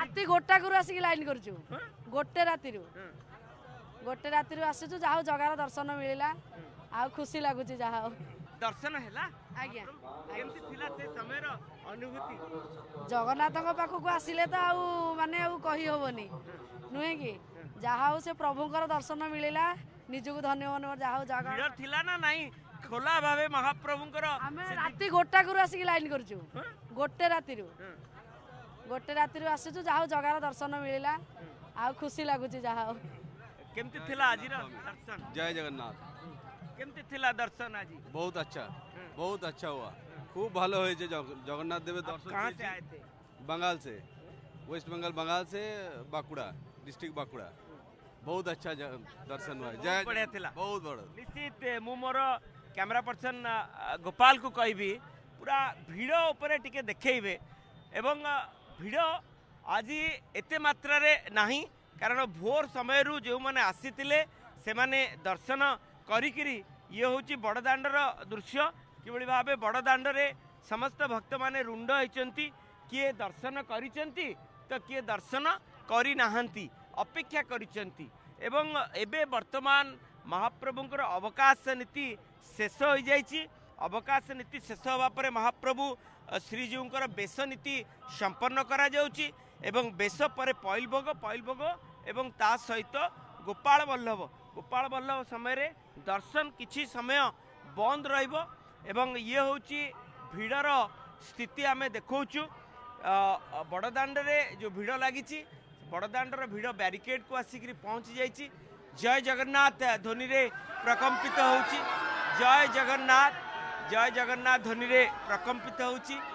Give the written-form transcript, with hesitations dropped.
ରାତି ଗୋଟାକରୁ ଆସିକି ଲାଇନ୍ କରୁଛୁ ଗୋଟେ ରାତିରୁ ଆସୁଛୁ ଯାହା ହଉ ଜଗାର ଦର୍ଶନ ମିଳିଲା ଆଉ ଖୁସି ଲାଗୁଛି ଯାହା ହଉ ଦର୍ଶନ ହେଲା ଆଜ୍ଞା କେମିତି ଥିଲା ସେ ସମୟର ଅନୁଭୂତି ଜଗନ୍ନାଥଙ୍କ ପାଖକୁ ଆସିଲେ ତ ଆଉ ମାନେ ଆଉ କହି ହବନି ନୁହେଁ କି ଯାହା ହଉ ସେ ପ୍ରଭୁଙ୍କର ଦର୍ଶନ ମିଳିଲା ନିଜକୁ ଧନ୍ୟ ମନେ ଯାହା ହଉ ଜଗା ଭିଡ଼ ଥିଲା ନା ନାଇଁ ଖୋଲା ଭାବେ ମହାପ୍ରଭୁଙ୍କର ଆମେ ରାତି ଗୋଟାକରୁ ଆସିକି ଲାଇନ୍ କରୁଛୁ ଗୋଟେ ରାତିରୁ ଆସୁଛୁ ଯାହା ହଉ ଜଗାର ଦର୍ଶନ ମିଳିଲା ଆଉ ଖୁସି ଲାଗୁଛି ଯାହା ହଉ କେମିତି ଥିଲା ଆଜିର ଦର୍ଶନ जय जगन्नाथ କେମିତି ଥିଲା ଦର୍ଶନ ଆଜି बहुत अच्छा हुआ खूब ভালো হয়েছে जगन्नाथ देव दर्शन कहाँ से किए आए थे बंगाल से वेस्ट बंगाल से बांकुड़ा डिस्ट्रिक्ट बांकुड़ा बहुत अच्छा दर्शन हुआ जय बढ़िया थिला। बहुत बड़ा निश्चित मु मोर कैमरा पर्सन गोपाल को कहबी पूरा भिड़ उपरे टिके देखैबे एवं भिड़ आज एते मात्रा रे नाही कारण भोर समय जो मैंने आसीतिले से माने दर्शन करिकिरी ये होची बड़दाण्डर दृश्य किभଳି भाबे बड़दाण्डरे समस्त भक्त माने रुंड होइचंती किए दर्शन करिचंती तो किए दर्शन करि नाहंती अपेक्षा करिचंती एवं एबे वर्तमान महाप्रभुंकर अवकाश नीति शेष हो जाइछि अवकाश नीति शेष होबा परे महाप्रभु श्रीजीउंकर बेश नीति संपन्न करा जाउछि एवं बेश परे पइल भोग एवं ता सहित गोपाल बल्लभ समय रे दर्शन किछि समय बंद रहिबो एवं ये होची भिड़र स्थिति आमे देखौछु बड़दाण्ड रे जो भिड़ लागिछि बड़दाण्डर भिड़ बैरिकेड को आसिकरी पहुँची जाइछि जय जगन्नाथ ध्वनि रे प्रकम्पित होउछि जय जगन्नाथ ध्वनि रे प्रकम्पित होउछि।